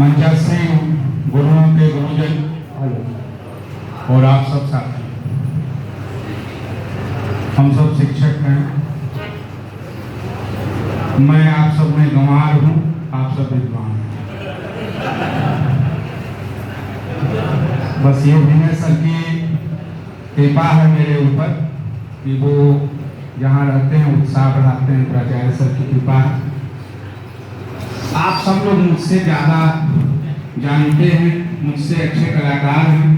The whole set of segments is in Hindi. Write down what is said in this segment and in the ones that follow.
मंचाश्री गुरुओं के गुरुजन और आप सब साथी, हम सब शिक्षक हैं। मैं आप सब में गंवार हूँ, आप सब विद्वान हैं। बस ये विनय सर की कृपा है मेरे ऊपर कि वो जहाँ रहते हैं उत्साह बढ़ाते हैं, प्राचार्य सर की कृपा है। आप सब लोग मुझसे ज़्यादा जानते हैं, मुझसे अच्छे कलाकार हैं,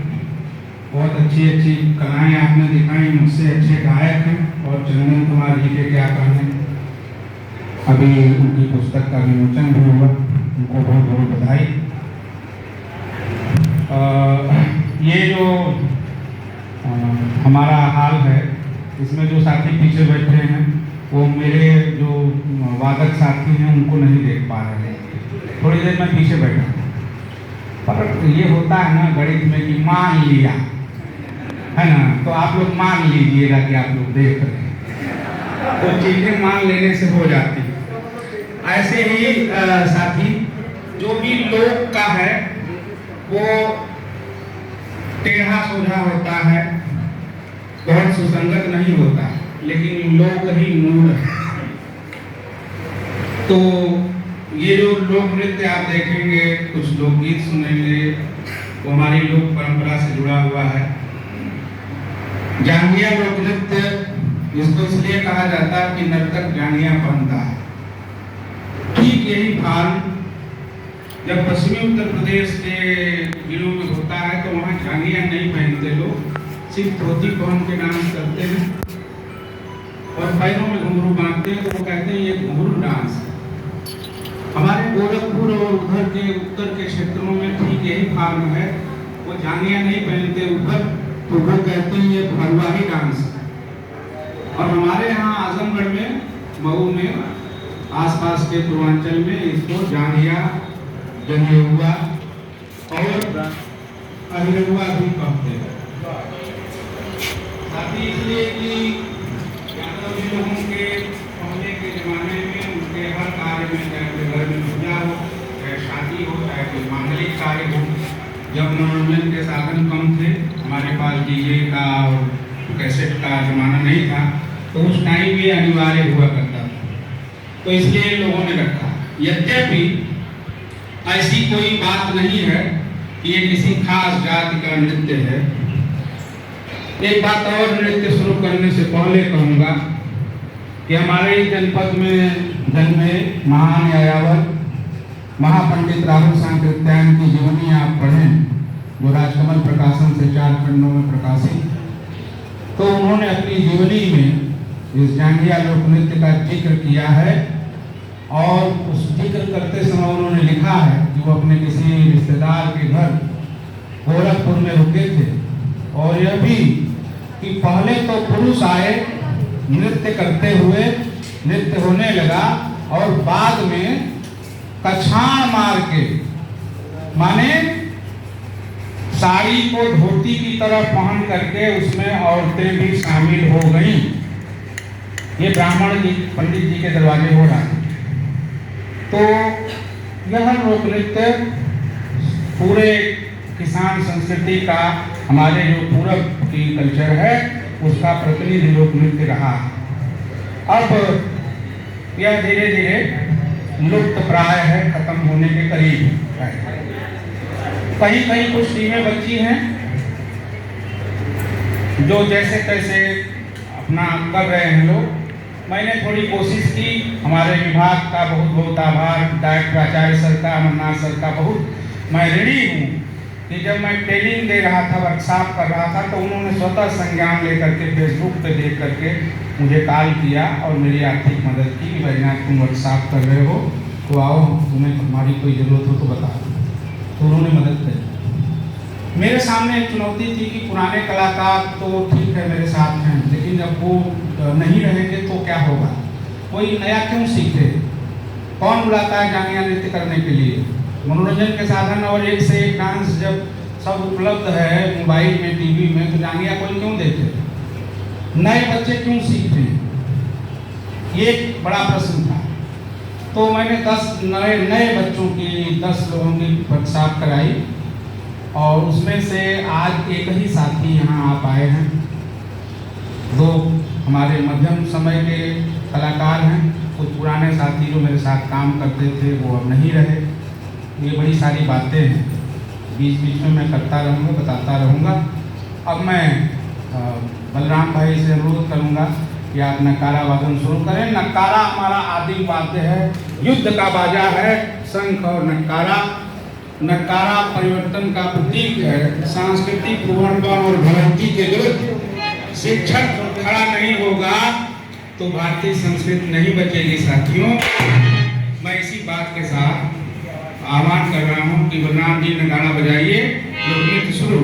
बहुत अच्छी अच्छी कलाएं आपने दिखाई, मुझसे अच्छे गायक हैं। और चंदन कुमार जी के क्या कहने, अभी उनकी पुस्तक का विमोचन भी हुआ, उनको बहुत बहुत बधाई। ये जो हमारा हाल है, इसमें जो साथी पीछे बैठे हैं वो मेरे जो वादक साथी हैं उनको नहीं देख पा रहे हैं। थोड़ी देर में पीछे बैठा, पर ये होता है ना गणित में कि मान लिया है ना, तो आप लोग मान लीजिएगा कि आप लोग देख रहे हैं, तो चीजें मान लेने से हो जाती है। ऐसे ही साथी जो भी लोक का है वो टेढ़ा सोझा होता है, बहुत सुसंगत नहीं होता, लेकिन लोक ही मूल है। तो ये जो लोक नृत्य आप देखेंगे, कुछ लोकगीत सुनेंगे, वो हमारी लोक परंपरा से जुड़ा हुआ है। जांघिया लोक नृत्य इसको इसलिए कहा जाता है कि नर्तक जांघिया पहनता है। ठीक यही भान जब पश्चिमी उत्तर प्रदेश के जिलों में होता है तो वहाँ जांघिया नहीं पहनते लोग, सिर्फ धोती पहन के डांस करते हैं और पैरों में घुंघरू बांधते हैं, तो वो कहते हैं ये घुंघरू डांस है। हमारे गोरखपुर और उधर के उत्तर के क्षेत्रों में ठीक यही फॉर्म है, वो जांघिया नहीं पहनते ऊपर, तो वो कहते हैं ये भरवाही डांस है। और हमारे यहाँ आजमगढ़ में, मऊ में, आसपास के पूर्वांचल में इसको जांघिया, जनेऊआ और अहिरवा भी कहते हैं। साथी इसलिए कि यादव लोगों के पहले के जमाने में उनके हर कार्य में, चाहे घर में पूजा हो, चाहे शादी हो, चाहे कोई मांगलिक कार्य हो, जब मनोरंजन के साधन कम थे, हमारे पास डीजे का और कैसेट का जमाना नहीं था, तो उस टाइम ये अनिवार्य हुआ करता था, तो इसलिए लोगों ने रखा। यद्यपि ऐसी कोई बात नहीं है कि ये किसी खास जाति का नृत्य है। एक बात और नृत्य शुरू करने से पहले कहूँगा कि हमारे जनपद में जन्मे महान यायावर महापंडित राहुल सांकृत्यायन की जीवनी आप पढ़ें, जो राजकमल प्रकाशन से 4 खंडों में प्रकाशित, तो उन्होंने अपनी जीवनी में इस जांघिया लोक नृत्य का जिक्र किया है। और उस जिक्र करते समय उन्होंने लिखा है कि वो अपने किसी रिश्तेदार के घर गोरखपुर में रुके थे, और यह भी कि पहले तो पुरुष आए नृत्य करते हुए, नृत्य होने लगा, और बाद में कछाण मार के, माने साड़ी को धोती की तरह पहन करके उसमें औरतें भी शामिल हो गईं। ये ब्राह्मण जी, पंडित जी के दरवाजे हो रहा है। तो यह लोक नृत्य पूरे किसान संस्कृति का, हमारे जो पूरब की कल्चर है उसका प्रतिनिधि लोक नृत्य रहा। अब यह धीरे धीरे लुप्त प्राय है, खत्म होने के करीब है। कहीं कहीं कुछ टीमें बची हैं जो जैसे तैसे अपना कर रहे हैं लोग। मैंने थोड़ी कोशिश की, हमारे विभाग का बहुत बहुत आभार, डायरेक्टर प्राचार्य सर का, अमरनाथ सर का बहुत मैं ऋणी हूँ कि जब मैं ट्रेनिंग दे रहा था, वर्कशॉप कर रहा था, तो उन्होंने स्वतः संज्ञान लेकर के फेसबुक पे देख करके मुझे कॉल किया और मेरी आर्थिक मदद की कि वैजनाथ तुम वर्कशॉप कर रहे हो तो आओ, तुम्हें हमारी कोई ज़रूरत हो तो बताओ। तो उन्होंने मदद करी। मेरे सामने एक चुनौती थी कि पुराने कलाकार तो ठीक है मेरे साथ हैं, लेकिन जब वो नहीं रहेंगे तो क्या होगा, कोई नया क्यों सीखे, कौन बुलाता है जांघिया नृत्य करने के लिए। मनोरंजन के साधन और एक से एक डांस जब सब उपलब्ध है मोबाइल में, टीवी में, तो जांघिया कोई क्यों देखे, नए बच्चे क्यों सीखते हैं, ये एक बड़ा प्रश्न था। तो मैंने 10 नए बच्चों की 10 लोगों की वर्कशॉप कराई और उसमें से आज एक ही साथी यहाँ आप आए हैं। 2 हमारे मध्यम समय के कलाकार हैं, कुछ पुराने साथी जो मेरे साथ काम करते थे वो अब नहीं रहे। ये बड़ी सारी बातें हैं, बीच बीच में मैं करता रहूँगा, बताता रहूँगा। अब मैं बलराम भाई से अनुरोध करूँगा कि आप नक्कारा वादन शुरू करें। नक्कारा हमारा आदिम वाद्य है, युद्ध का बाजा है, शंख और नक्कारा। नक्कारा परिवर्तन का प्रतीक है। सांस्कृतिक पूर्वानुमान और भ्रांति के विरुद्ध शिक्षक खड़ा नहीं होगा तो भारतीय संस्कृति नहीं बचेगी। साथियों, मैं इसी बात के साथ आह्वान कर रहा हूँ कि बलराम जी नगाड़ा बजाइए, लोकनृत्य शुरू।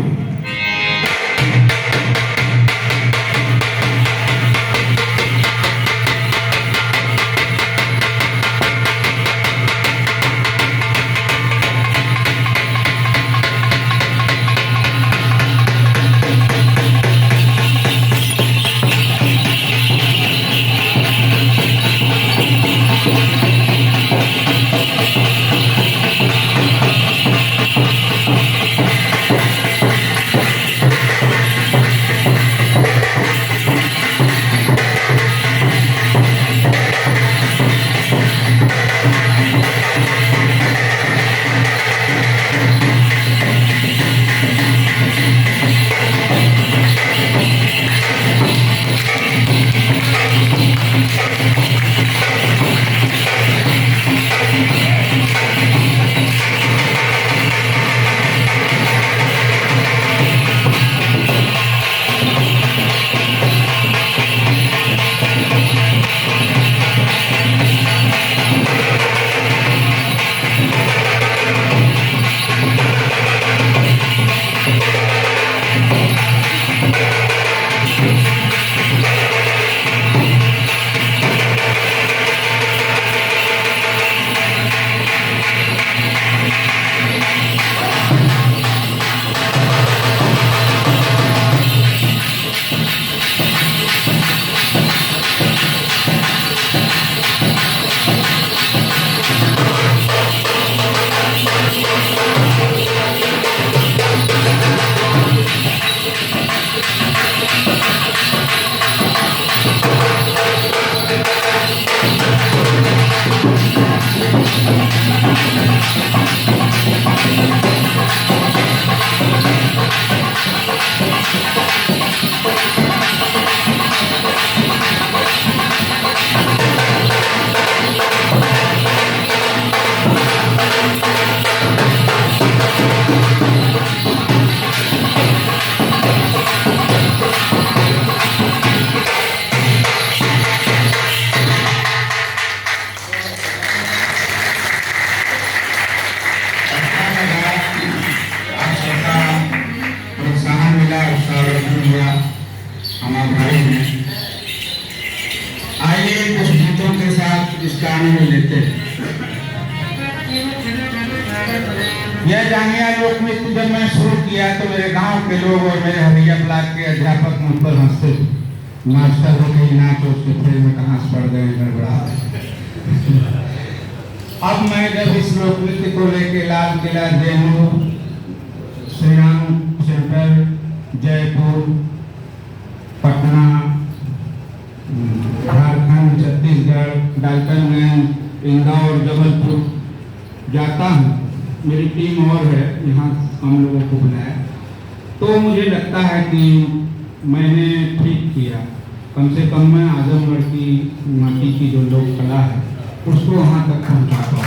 यह जांगिया लोक नृत्य जब मैं शुरू किया तो मेरे गांव के लोग और मेरे हरिया ब्लॉक के अध्यापक मुझ पर हंसते, मास्टर हो गई नाच उसके फिर में कहाँ से पड़ गए गड़बड़ा। अब मैं जब इस लोक नृत्य को लेके लाल किला, जयपुर, श्री राम सेंटर, जयपुर, पटना, झारखंड, छत्तीसगढ़, डाल्टनगंज, इंदौर, जबलपुर जाता हूँ, मेरी टीम और है यहाँ हम लोगों को बुलाया, तो मुझे लगता है कि मैंने ठीक किया। कम से कम मैं आजमगढ़ की माटी की जो लोक कला है उसको वहाँ तक पहुँचा पाऊँ।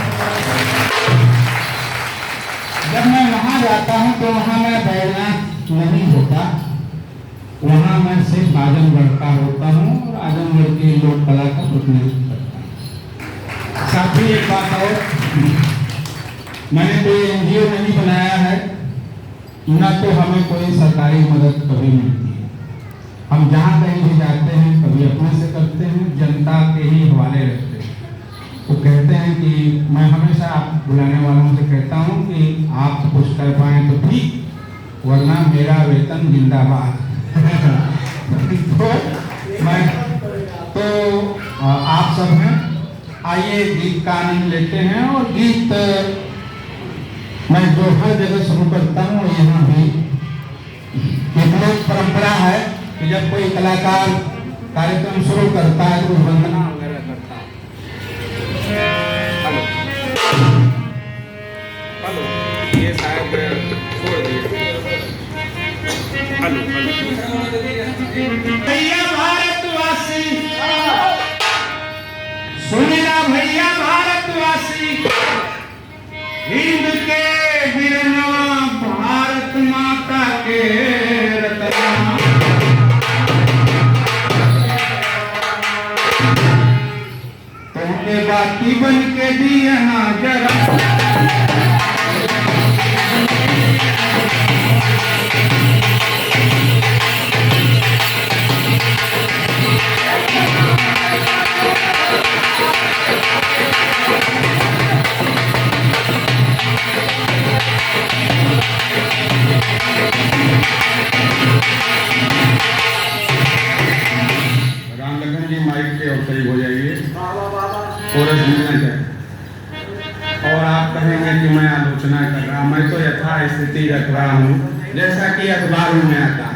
जब मैं वहाँ जाता हूँ तो वहाँ मैं बैठना नहीं होता, वहाँ मैं सिर्फ आजमगढ़ का होता हूँ और आजमगढ़ की लोक कला का प्रतिनिधित्व करता हूँ। साथ ही एक बात और, मैंने कोई एनजीओ नहीं बनाया है, न तो हमें कोई सरकारी मदद कभी मिलती है। हम जहाँ कहीं भी जाते हैं कभी अपने से करते हैं, जनता के ही हवाले रखते हैं। तो कहते हैं कि मैं हमेशा आप बुलाने वालों से कहता हूँ कि आप कुछ कर पाएँ तो ठीक, वरना मेरा वेतन जिंदाबाद। तो मैं तो आप सब हैं, आइए गीत का आनंद लेते हैं। और गीत मैं जो हर जगह शुरू करता हूँ, यहाँ भी एक लोक परंपरा है कि जब कोई कलाकार कार्यक्रम शुरू करता है तो वंदना वगैरह करता है। हेलो, ये शायद छोड़ दिए। हेलो भैया भारतवासी, सुनिला भैया भारतवासी, हिंद के वीरनवा, भारत माता के रतनवा, तुमके बाती बन के दिया जरा, हो जाइए कोरस मिलना चाहिए। और आप कहेंगे कि मैं आलोचना कर रहा, मैं तो यथा स्थिति रख रहा हूँ जैसा कि अखबारों में आता है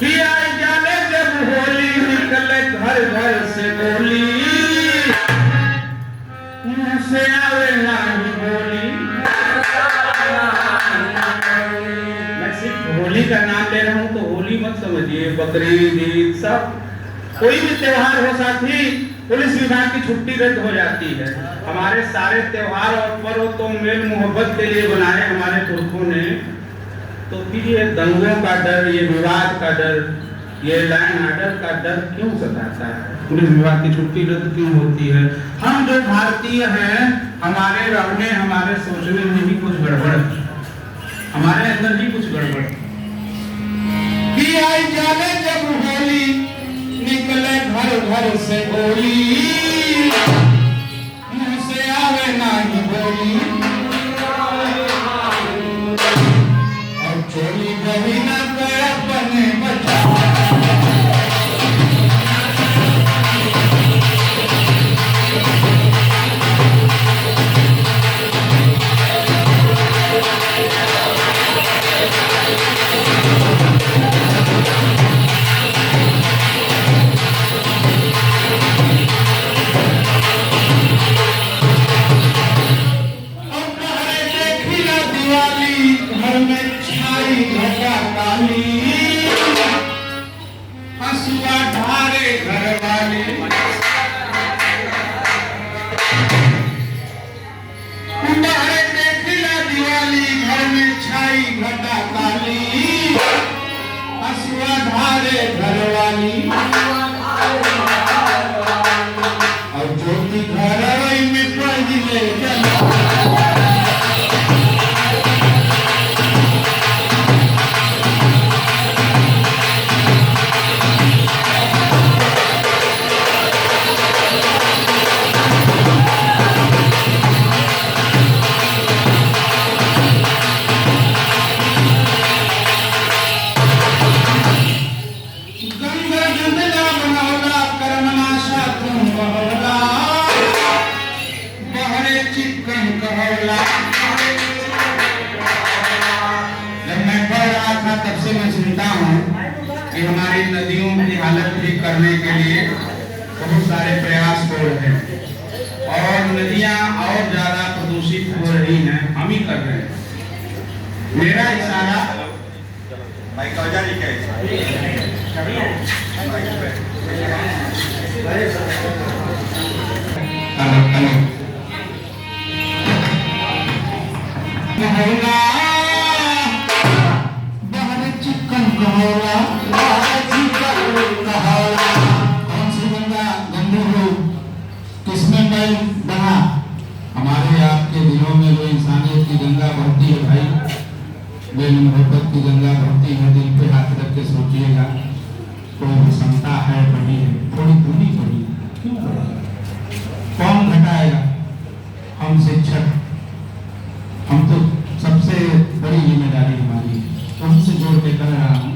कि आज जाने जब होली निकले घर घर से बोली, मुँह से आवे ना बोली। मैं सिर्फ होली का नाम ले रहा हूँ तो होली मत समझिए, बकरीद ईद सब कोई भी त्योहार हो साथी, पुलिस विभाग की छुट्टी रद्द हो जाती है। हमारे सारे त्योहार और पर्व तो मेल मोहब्बत के लिए बनाए हमारे पुरखों ने, तो फिर ये दंगों का डर, ये विवाद का डर, ये लाइन आर्डर का डर क्यों सताता है? पुलिस विभाग की छुट्टी रद्द क्यों होती है? हम जो भारतीय हैं, हमारे रहने, हमारे सोचने में भी कुछ गड़बड़, हमारे अंदर भी कुछ गड़बड़ कि आई जाने जब होली निकले घर घर से बोली, मुँह से आवे ना बोली, और चोरी गई ना गया बने बचा। घर में छाई घटा काली, हंसुआ ढारे घर वाले, बाहर देखिला दिवाली, घर में छाई घटा काली, हंसुआ ढारे घर वाली, और ज्योति घर में पहिले कि हमारी नदियों की हालत ठीक करने के लिए बहुत सारे प्रयास हो रहे हैं और नदियां और ज्यादा प्रदूषित हो रही हैं, हम ही कर रहे हैं। मेरा इशारा चिकन कहोला, कौन सी गंगा गंदू किसमें मैल बना? हमारे आपके दिलों में जो इंसानियत की गंगा बहती है भाई, बेल मोहब्बत की गंगा बहती है, दिल पे हाथ रख के सोचिएगा, कोई विषमता है बनी है, थोड़ी दूरी बनी, क्यों कौन घटाएगा? हम शिक्षक, हम तो सबसे बड़ी जिम्मेदारी हमारी है, उनसे जोड़ के कर रहा हूँ।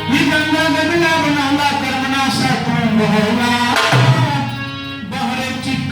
ये गंगा गंगा बनाला करमना सा तुम होगा, बहरे चिक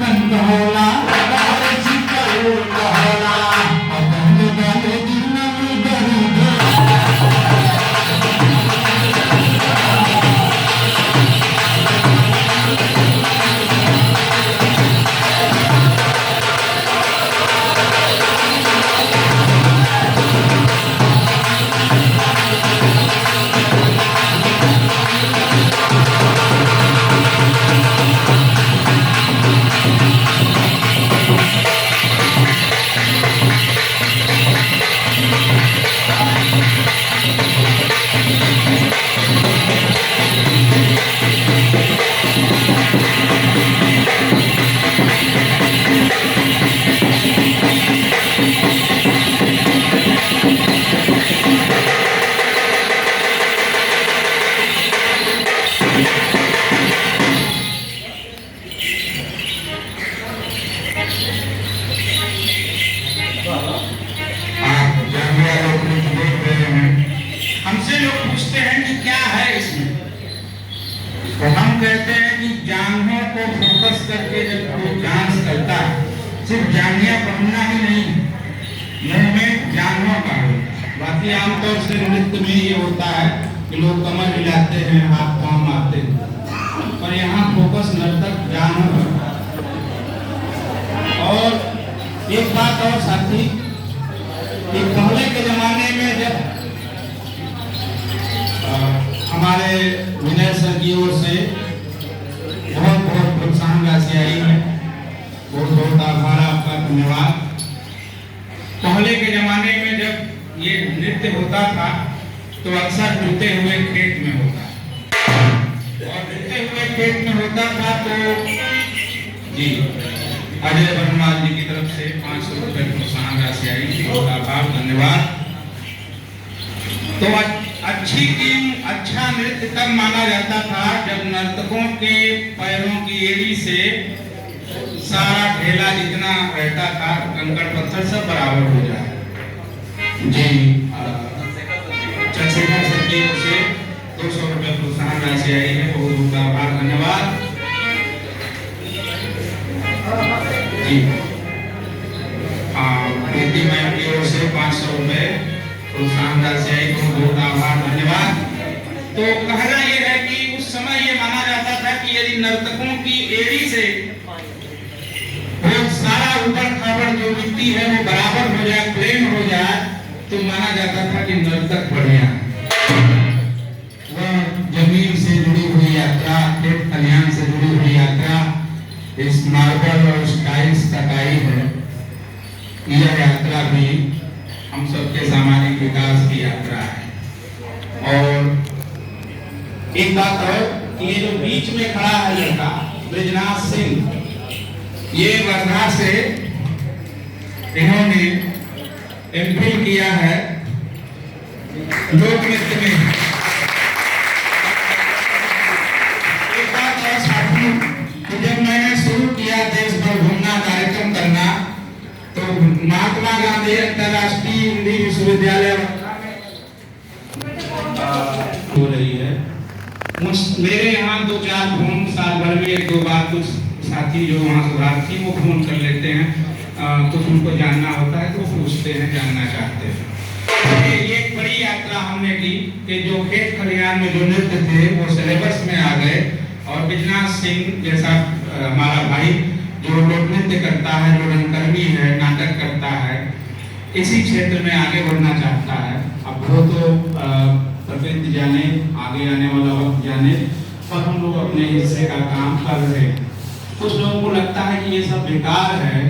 को फोकस करके जब कोई डांस करता है, सिर्फ जांघिया पहनना ही नहीं, मुंह में जांघों का होता है। बाकी आमतौर से नृत्य में ये होता है कि लोग कमर हिलाते हैं, हाथ पांव मारते हैं, पर यहाँ फोकस नर्तक जांघों पर। और एक बात और साथी, कि पहले के जमाने में जब हमारे विनय सर की ओर से बहुत बहुत प्रोत्साहन राशि आई है, बहुत बहुत आभार आपका, धन्यवाद। पहले के जमाने में जब ये नृत्य होता था तो अक्सर डूबते हुए खेत में होता, और डूबते हुए खेत में होता था तो जी अजय वर्मा जी की तरफ से 500 रुपए प्रोत्साहन राशि आई थी, बहुत आभार, धन्यवाद। तो अच्छी टीम, अच्छा नृत्य तब माना जाता था जब नर्तकों के पैरों की एड़ी से सारा ढेला जितना रहता था, कंकड़ पत्थर सब बराबर हो जाए। जी चंद्रशेखर सर की ओर से 200 रुपए प्रोत्साहन राशि आई है, बहुत बहुत आभार, धन्यवाद। जी प्रीति मैम की ओर से 500 रुपए प्रोत्साहन राशि आई, बहुत बहुत आभार, धन्यवाद। तो कहना यह है कि उस समय ये माना जाता था कि यदि नर्तकों की एड़ी से वो सारा ऊपर खाबड़ जो मिट्टी है वो बराबर हो जाए, प्लेन हो जाए, तो माना जाता था कि नर्तक बढ़िया है। वह जमीन से जुड़ी हुई यात्रा, खेत खलिहान से जुड़ी हुई यात्रा, इस मार्बल और टाइल्स तक आई है। यह यात्रा भी हम सबके सामाजिक विकास की यात्रा है। और एक बात और, ये जो बीच में खड़ा है लड़का ब्रिजनाथ सिंह, ये वर्धा से इन्होंने एमफिल किया है लोक नृत्य में। एक बात और साथी, तो जब मैंने शुरू किया देश भर घूमना, कार्यक्रम करना, तो महात्मा गांधी अंतर्राष्ट्रीय हिंदी विश्वविद्यालय हो रही है। मेरे यहाँ 2-4 फोन साल भर में 1-2 बार कुछ साथी जो वहाँ सुधार्थी वो फोन कर लेते हैं, कुछ उनको जानना होता है तो पूछते हैं, जानना चाहते हैं। ये एक बड़ी यात्रा हमने की कि जो खेत खलिहान में जो नृत्य थे वो सिलेबस में आ गए, और ब्रिजनाथ सिंह जैसा हमारा भाई जो लोक नृत्य करता है, जो रंगकर्मी है, नाटक करता है, इसी क्षेत्र में आगे बढ़ना चाहता है। अब वो तो प्रकृति जाने, आगे आने वाला वक्त जाने, पर हम लोग अपने हिस्से का काम कर रहे हैं। कुछ लोगों को लगता है कि ये सब बेकार है,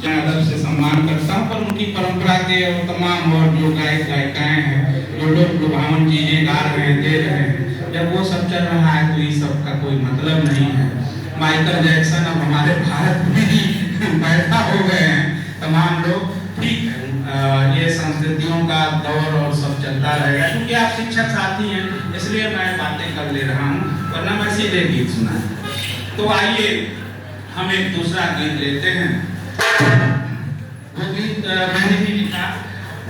मैं अदब से सम्मान करता हूँ, पर उनकी परंपरा के और तमाम और जो गायक गायिकाएं हैं, जो लोग लुभावन चीजें गा रहे हैं, दे रहे हैं, जब वो सब चल रहा है तो ये सब का कोई मतलब नहीं है। माइकल जैक्सन अब हमारे भारत में ही पैदा हो गए हैं, तमाम लोग, ठीक है, ये संस्कृतियों का दौर और सब चलता रहेगा। क्योंकि आप शिक्षक साथी हैं इसलिए मैं बातें कर ले रहा हूँ, वरना मैं सीधे गीत सुना। तो आइए हम एक दूसरा गीत लेते हैं। वो गीत मैंने भी लिखा।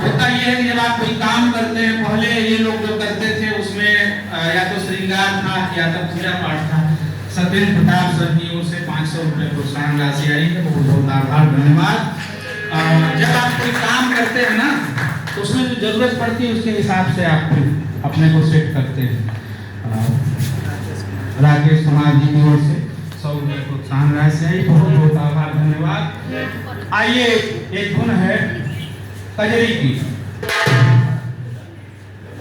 होता यह है कि जब आप कोई काम करते हैं, पहले ये लोग जो करते थे उसमें या तो श्रृंगार था या तो पूजा पाठ था। सत्येंद्र प्रताप सर की ओर से 500 रुपए प्रोत्साहन राशि आई है, बहुत बहुत आभार, धन्यवाद। जब आप कोई काम करते हैं ना, तो उसमें जो जरूरत पड़ती है उसके हिसाब से आप अपने को सेट करते हैं। राकेश कुमार जी की ओर से 100 रुपए प्रोत्साहन राशि आई, बहुत बहुत आभार, धन्यवाद। आइए एक धुन है कजरी की,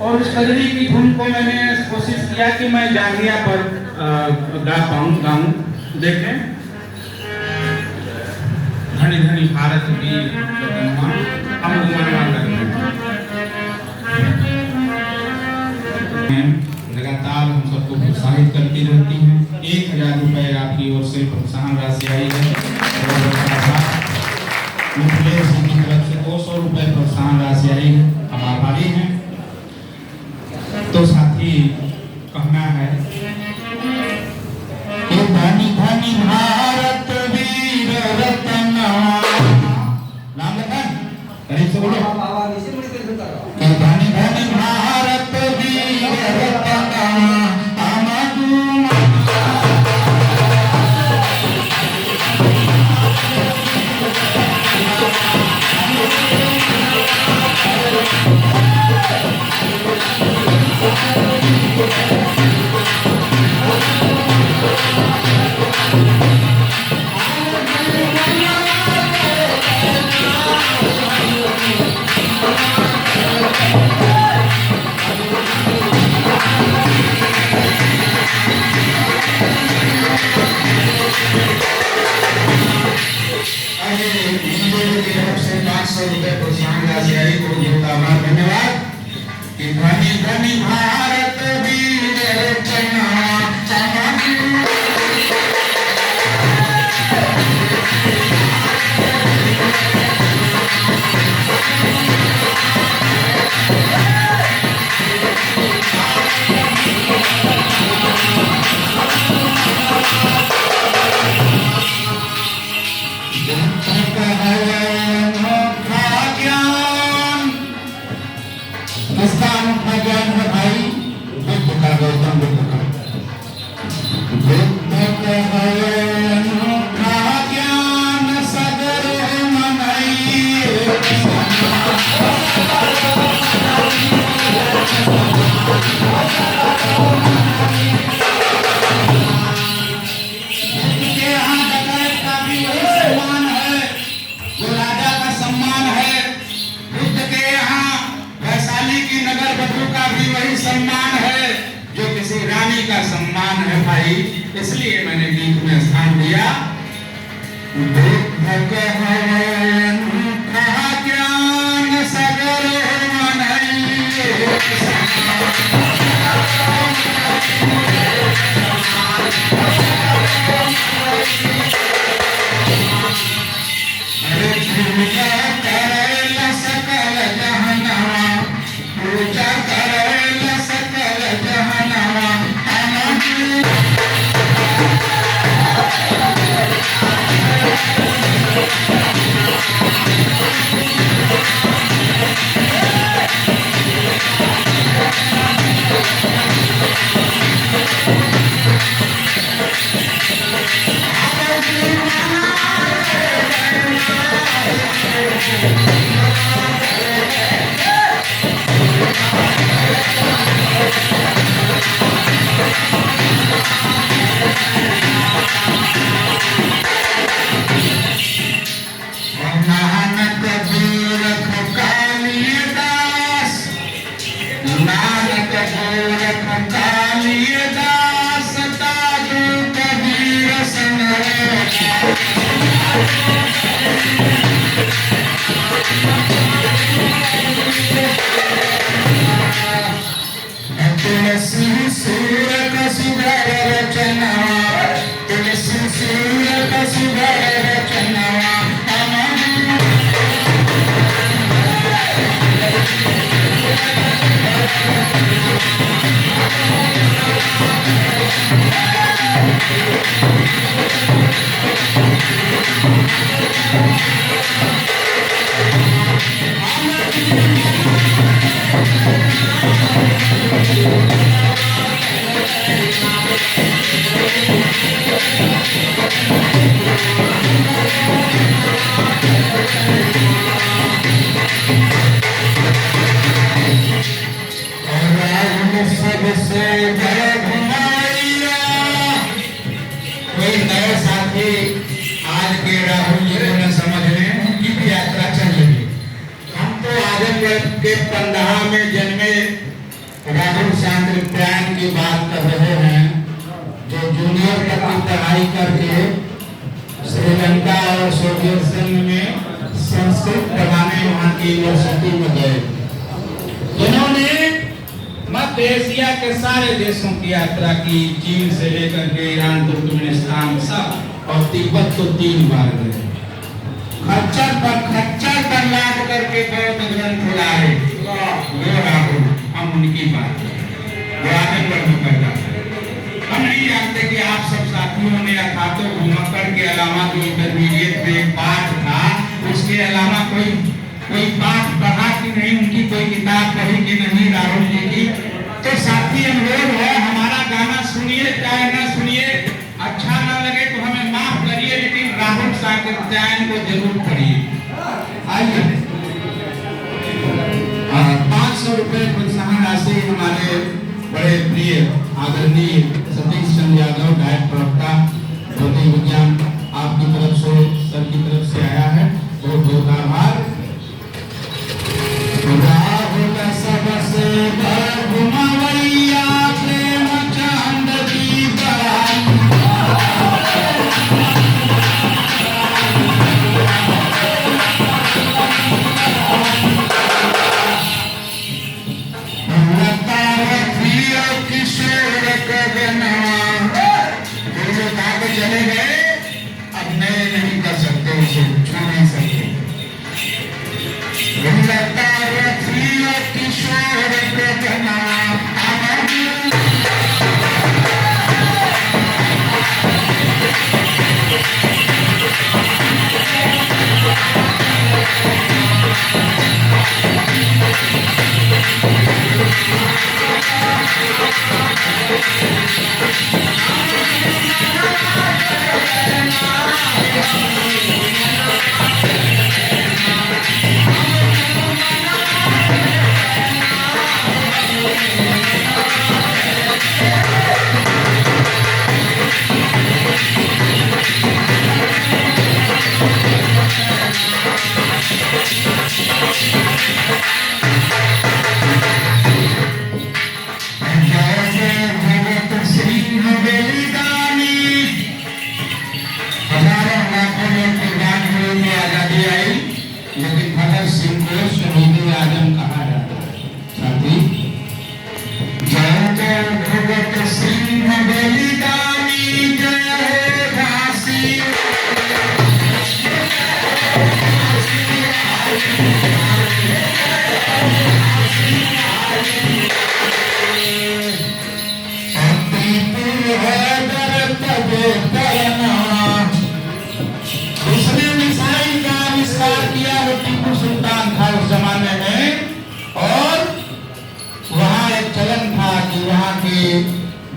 और इस कजरी की धुन को मैंने कोशिश किया कि मैं जांघिया पर गाऊं। देखें, धनी धनी भारत की हम लगातार हम सबको प्रोत्साहित करती रहती हैं। 1000 रुपए आपकी ओर से प्रोत्साहन राशि आई है, मुखलेश जी की तरफ से 200 रुपए प्रोत्साहन राशि आई है, हम आभारी हैं। तो साथी कहना है कि धनी धनी भारत वीर रतन, नाम लखन करीब से बोलो, कि धनी धनी भारत वीर रतन, ₹500 प्रोत्साहन राशि आई, तो बहुत आभार, धन्यवाद। कि धनी धनी भारत वीर रचना सम्मान है जो किसी रानी का सम्मान है भाई, इसलिए मैंने गीत में स्थान दिया। ज्ञान सगर सकल जहनवा पूजा करेल सकल जहनवा आज के राहुल जी को न समझ लें, उनकी भी यात्रा चल रही है। हम तो आजमगढ़ के पंडहा में जन्मे राहुल शांतिप्राण की बात कर रहे हैं, जो जूनियर तक की पढ़ाई करके श्रीलंका और सोवियत संघ में संस्कृत पढ़ाने वहाँ की यूनिवर्सिटी में गए, जिन्होंने मध्य एशिया के सारे देशों की यात्रा की, चीन से लेकर के ईरान, तुर्कमेनिस्तान सब, और तिब्बत तो 3 बार गए। खच्चर पर लाद करके बौद्ध ग्रंथ लाए। वो राहुल, हम उनकी बात करें, वो आजमगढ़ में पैदा हुए। हम नहीं जानते कि आप सब साथियों ने अखातो घुमक्कड़ के अलावा जो इंटरमीडिएट में पाठ था, उसके अलावा कोई पाठ पढ़ा कि नहीं, उनकी कोई किताब पढ़ी कि नहीं राहुल जी की। तो साथी अनुरोध है, हमारा गाना सुनिए चाहे ना सुनिए, अच्छा ना लगे तो हमें माफ करिए, लेकिन राहुल शांतिप्राण को जरूर पढ़िए। आइए, 500 प्रोत्साहन राशि हमारे बड़े प्रिय आदरणीय सतीश चंद्र यादव, डायट प्रवक्ता भौतिक विज्ञान, आपकी तरफ से, सर की तरफ से आया है, बहुत बहुत आभार। राहुल सबसे घुमवैया प्रेम चंद की बड़ाई, आगे चले गए, अब नए नहीं कर सकते, उसे छू नहीं सकते। लता रखियो किशोर गगना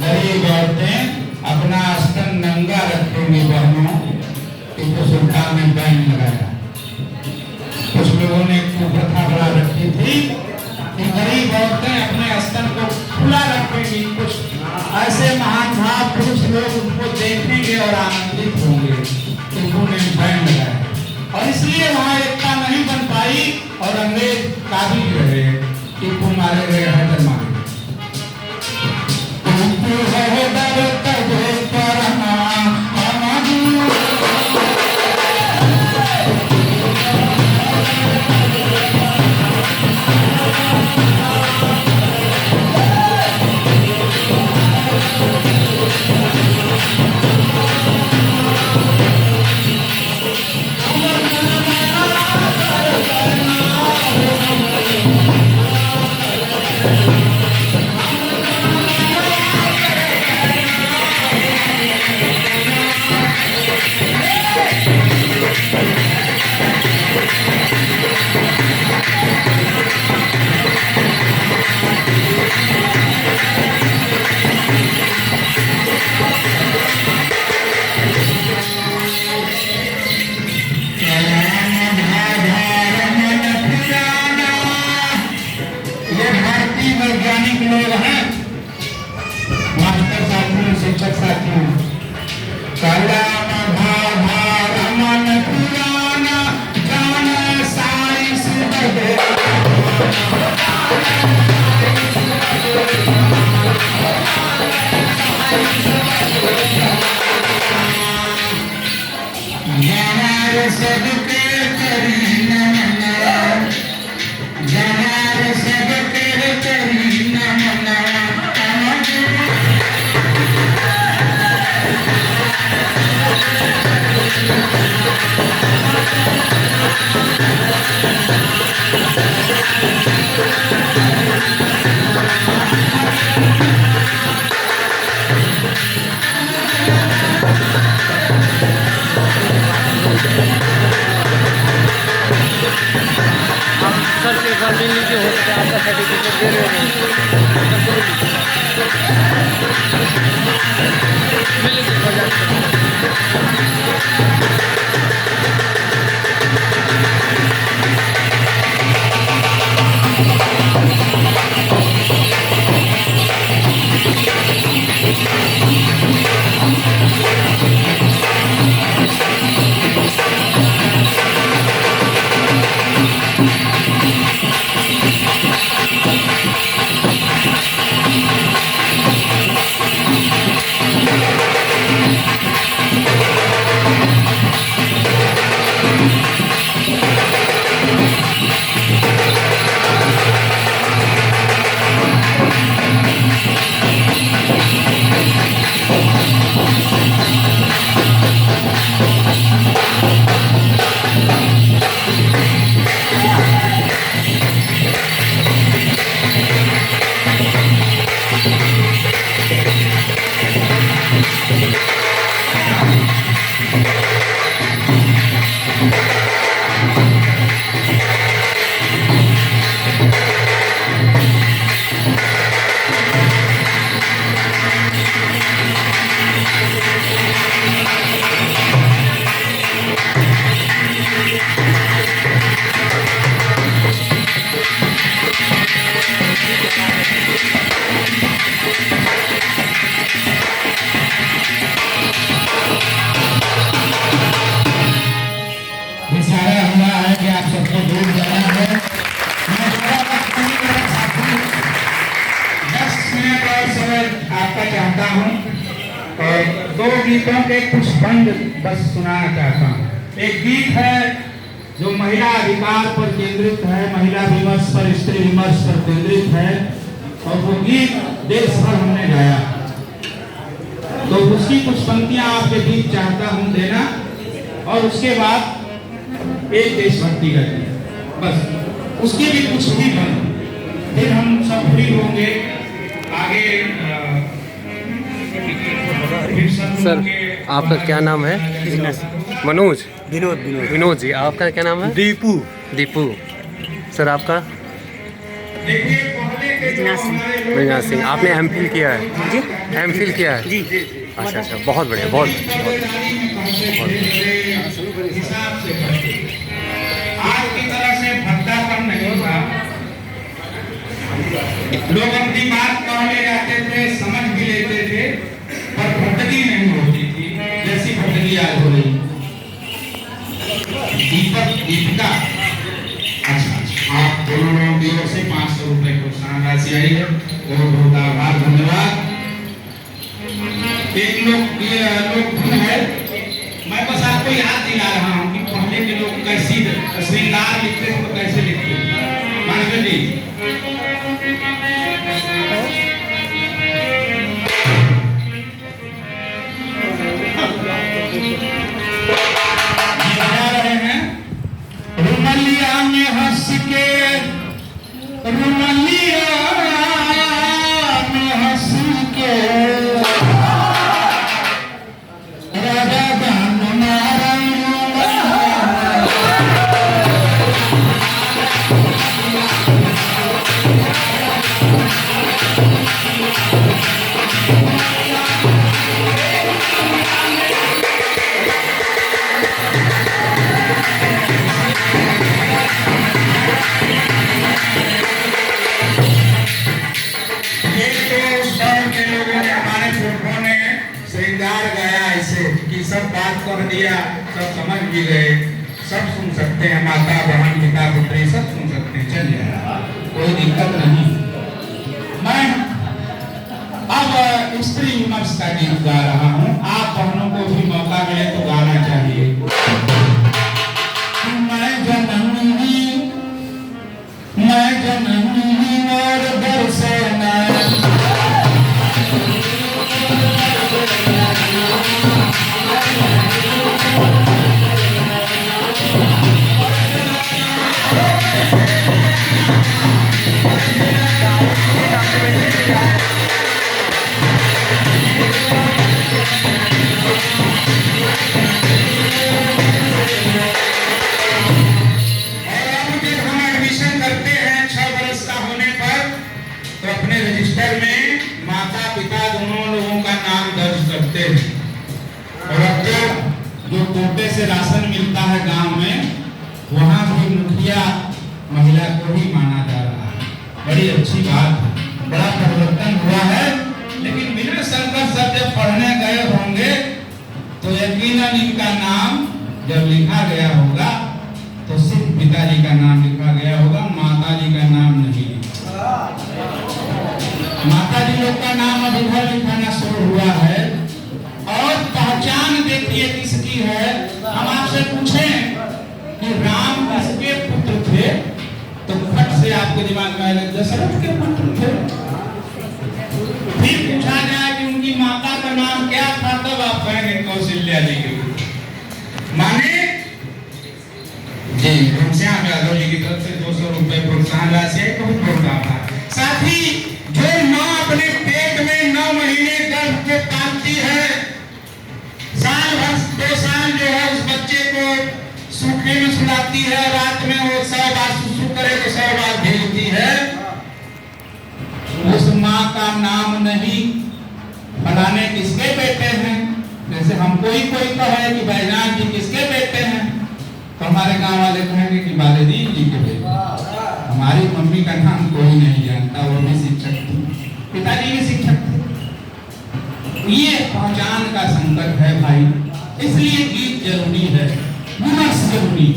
गरीब औरतें अपना स्तन नंगा रखेंगी बहनों, टीपू सुल्तान ने बैन लगाया। कुछ लोगों ने कुप्रथा बना रखी थी कि गरीब औरतें अपने स्तन को खुला रखेंगी, कुछ ऐसे महान महापुरुष लोग उनको देखेंगे और आनंदित होंगे। टीपू ने बैन लगाया और इसलिए वहाँ एकता नहीं बन पाई और अंग्रेज काबिज रहे। टीपू मारे गए, हैदर मारे। वैज्ञानिक लोग हैं, मास्टर साथियों, शिक्षक साथियों, कलम भाभा रमन पुराना जान साइंस बदे जवार सबके करी नमना, जवार सबके करी नमना। सर के एग्जाम मिलने के होते हैं, आपका सर्टिफिकेट दे रहे हैं, मिलेंगे चाहता हूँ और 2 गीतों के कुछ बंद बस सुनाना चाहता हूँ। एक गीत है जो महिला अधिकार पर केंद्रित है, महिला विमर्श पर, स्त्री विमर्श पर केंद्रित है और वो गीत देश भर हमने गाया, तो उसकी कुछ पंक्तियां आपके बीच चाहता हूं देना और उसके बाद एक देशभक्ति का गीत, बस उसकी भी कुछ ही बंद, फिर हम सब फ्री होंगे आगे। सर आपका क्या नाम है? मनोज? विनोद जी। आपका क्या नाम है? दीपू। सर आपका? मृणाल सिंह। आपने एमफिल किया है? जी एमफिल किया है जी। अच्छा बहुत बढ़िया, बहुत आज की तरह से भद्दा कम नहीं होगा, लोग अपनी बात कहने जाते थे, समझ भी लेते थे, पर भद्दगी नहीं होती थी जैसी भद्दगी आज हो रही। दीपिका, अच्छा आप दोनों लोगों की ओर से 500 रुपए प्रोत्साहन राशि आई है, बहुत बहुत आभार, धन्यवाद। एक लोग है, मैं बस आपको याद दिला रहा हूँ कि पहले के लोग कैसी श्रृंगार लिखते थे तो कैसे लिखते थे। मानव जी रुमलिया में हंस के, रुमलिया में हंस के राजा दान सब बात कर दिया, सब समझ भी गए, सब सुन सकते हैं, माता बहन पिता पुत्री सब सुन सकते हैं, चलिए कोई दिक्कत नहीं। मैं अब स्त्री विमर्श का गीत गा रहा हूँ, आप बहनों को भी मौका मिले तो गाना चाहिए। मैं जननी और दर्शना में माता पिता दोनों लोगों का नाम दर्ज करते हैं और अब जो कोटे से राशन मिलता है गांव में, वहां भी मुखिया महिला को ही माना जा रहा है। बड़ी अच्छी बात है, बड़ा परिवर्तन हुआ है। लेकिन बिना शंकर सर जब पढ़ने गए होंगे तो यकीनन इनका नाम जब लिखा गया होगा तो सिर्फ पिताजी का नाम लिखा गया होगा, माताजी का नाम नहीं। माताजी लोग का नाम अब इधर लिखाना शुरू हुआ है। और पहचान देखिए किसकी है। हम आपसे पूछें कि राम किसके पुत्र थे तो फट से आपके दिमाग में आएगा दशरथ के पुत्र थे। फिर पूछा जाए कि उनकी माता का नाम क्या था, तब आप कहेंगे कौशल्या जी के पुत्र। माने जी घनश्याम यादव जी की तरफ से 200 रुपए प्रोत्साहन राशि है, बहुत बहुत आभार। साथ ही जो माँ अपने पेट में 9 महीने गर्भ के पालती है, साल भर 2 साल जो है उस बच्चे को सूखे में सुलाती है, रात में वो 100 बार सुसु करे तो 100 बार भेजती है, उस माँ का नाम नहीं फलाने किसके बेटे हैं। जैसे हम कोई कहे कि बैजनाथ जी किसके बेटे हैं तो हमारे गांव वाले कहेंगे कि बालेदीन जी के बेटे। हमारी मम्मी का नाम कोई नहीं जानता, वो भी शिक्षक थी, पिताजी भी शिक्षक थे। ये पहचान का संकट है भाई, इसलिए गीत जरूरी है, विमर्श जरूरी।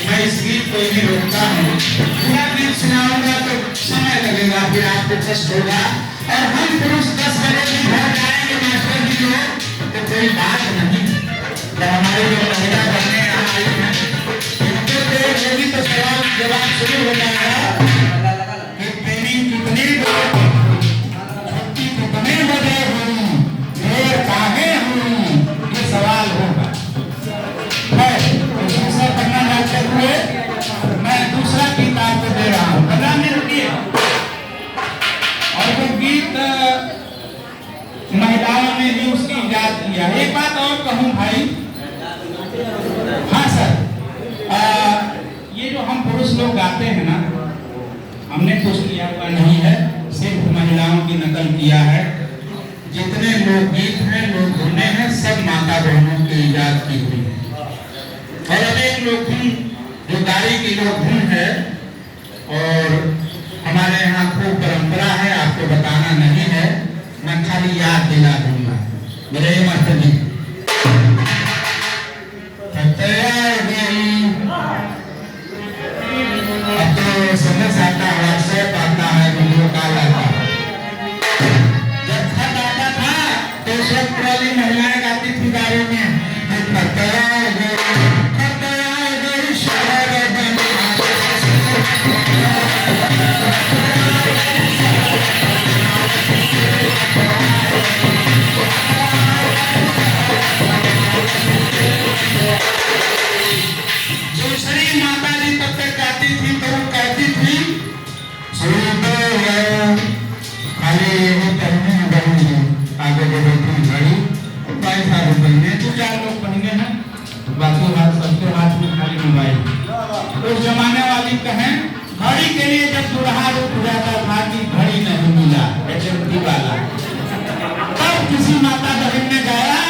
मैं इस गीत को ही रोकता हूँ। पूरा गीत सुनाऊंगा तो समय लगेगा, फिर आपको कष्ट होगा। और हम पुरुष 10 बजे भी घर जाएंगे मास्टर जी को, तो कोई बात नहीं। तो हमारे जो महिला बहनें यहाँ आई हैं, इनको देर होगी तो सवाल जवाब शुरू हो जाएगा कि ट्रेनिंग कितनी छुट्टी कितने बजे हुई, देर काहे हुई, ये सवाल होगा। दूसरा पढ़ना जाते हुए मैं दूसरा गीत आपको दे रहा हूँ। 15 मिनट रुकिए। और वो गीत महिलाओं ने भी उसकी इजाद किया। एक बात और कहूँ भाई, हाँ सर, ये जो हम पुरुष लोग गाते हैं ना, हमने कुछ किया हुआ नहीं है, सिर्फ महिलाओं की नकल किया है। जितने लोकगीत हैं, लोक धुनें हैं, सब माता बहनों की इजाद की हुई है। और अनेक लोग जो गाड़ी की लोग है, और हमारे यहाँ खूब परंपरा है, आपको बताना नहीं है, मैं खाली याद दिला दूंगा। मेरे मास्टर जी अब तो समझ आता है, व्हाट्सएप आता है, वीडियो कॉल आता है। जब खत आता था तो उस वक्त वाली महिलाएं गाती थी गाड़ी में, दूसरी माता जी तब तक गाती थी तो वो कहती थी, खाली वो पहने बहनी आगे जो बैठी घड़ी 22 रुपये 2-4 लोग पहने हैं, बाकी हाथ सबके हाथ में खाली मोबाइल। उस जमाने वाली कहें घड़ी के लिए जब दुल्हा रुक जाता था कि घड़ी नहीं मिला एचएमटी वाला, तब किसी माता बहन ने गाया,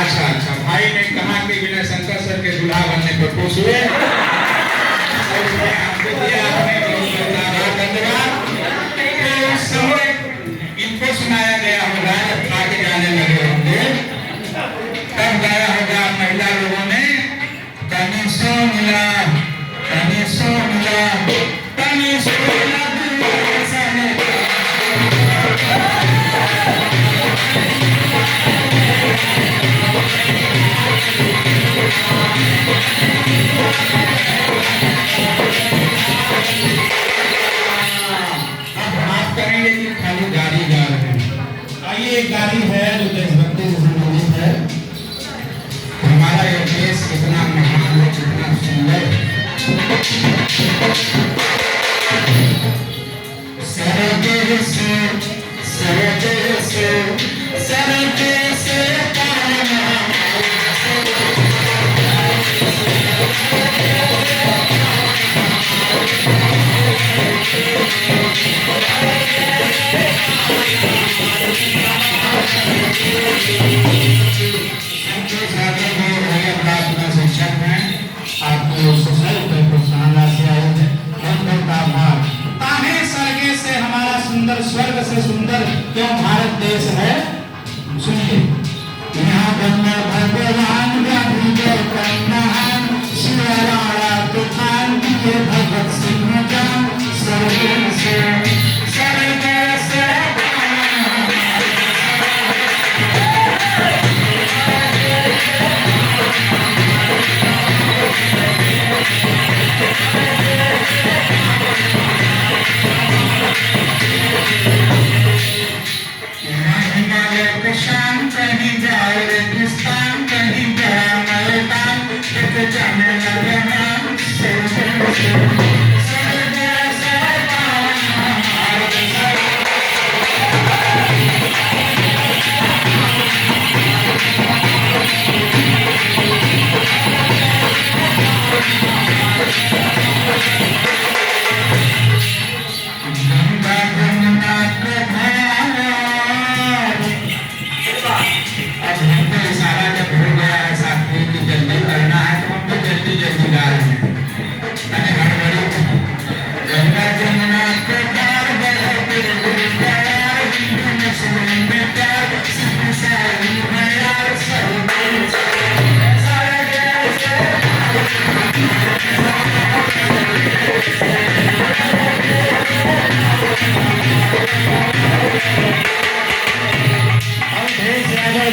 अच्छा भाई ने कहा कि विनय शंकर सर के दूल्हा बनने पर खुश हुए। आपको दिया आपने धन्यवाद। उस समय इनको सुनाया गया होगा, आगे जाने लगे होंगे, तब गाया होगा महिला लोगों ने, तनी सो मिला, तनी सो मिला, तनी सो मिला। एक गाड़ी है जो देशभक्ति से संबंधित है। हमारा ये देश कितना महान है, कितना सुंदर। सरगे से शिक्षक हैं, आपको स्वर्ग से हमारा सुंदर, स्वर्ग से सुंदर क्यों भारत देश है। सुनिए, यहाँ भगवान तूफान भगत सिंह स्वर्ग से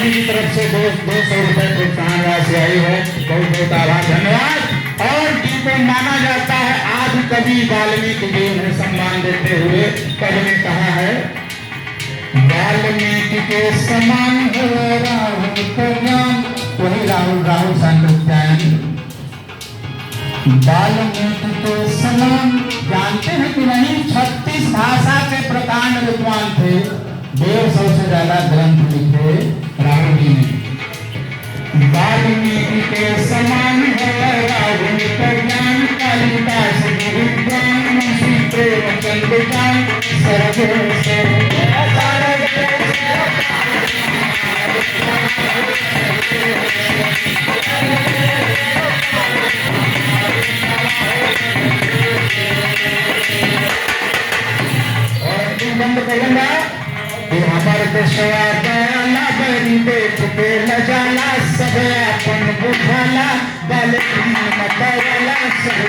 जी की तरफ से 200 रुपए प्रोत्साहन राशि आई है। बहुत बहुत आभार, धन्यवाद। और जिनको माना जाता है आज कवि वाल्मीकि जी उन्हें सम्मान देते हुए कवि ने कहा है, वाल्मीकि के समान हो राहुल को ज्ञान। वही राहुल सांकृत्यायन वाल्मीकि के समान। जानते हैं कि नहीं 36 भाषा के प्रकांड विद्वान थे, 150 से ज्यादा ग्रंथ लिखे राहुल जी ने। वाल्मीकि के समान है राहुल का ज्ञान, कालिदास जी विद्वान, मुंशी प्रेमचंद जान, बंद करूंगा। हमारे देशवा दयाला बड़ी देख के लजाला, सब अपन बुझाला, बाले मतवाला सब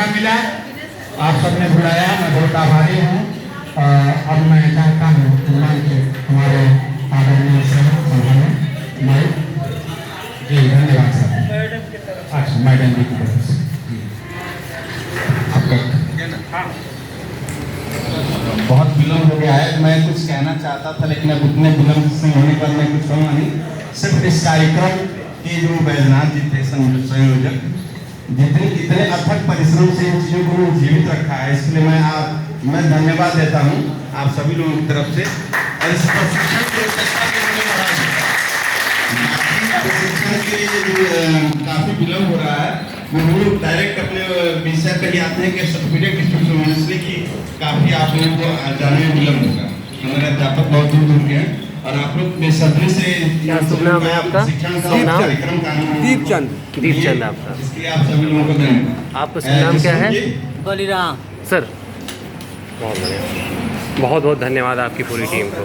मिला, आप सबने बुलाया, मैं बहुत आभारी हूँ। अब मैं चाहता हूँ हमारे आदरणीय जी धन्यवाद सर। अच्छा मैडम जी की तरफ से आपका बहुत विलम्ब हो गया है। मैं कुछ कहना चाहता था लेकिन अब उतने विलम्ब से होने पर मैं कुछ कहूँगा नहीं। सिर्फ इस कार्यक्रम के जो बैजनाथ जी थे संयोजक, इतने अथक परिश्रम से इन चीज़ों को जीवित रखा है, इसलिए मैं धन्यवाद देता हूँ आप सभी लोगों की तरफ से। और इस प्रशिक्षण के काफ़ी विलम्ब हो रहा है, वो लोग डायरेक्ट अपने विषय पर ही आते हैं कि सर्टिफिकेट डिस्ट्रीब्यूशन होने, इसलिए कि काफ़ी आप लोगों को जाने में विलम्ब होगा। हमारे अध्यापक बहुत दूर दूर के हैं और आप लोग बेसब्री से क्या शुभ नाम है आपका? शिक्षण का कार्यक्रम का दीपचंद आपका। इसलिए आप सभी लोगों को धन्यवाद। आपका शुभ नाम क्या है? बलिराम सर बहुत बढ़िया, बहुत बहुत धन्यवाद आपकी पूरी टीम को।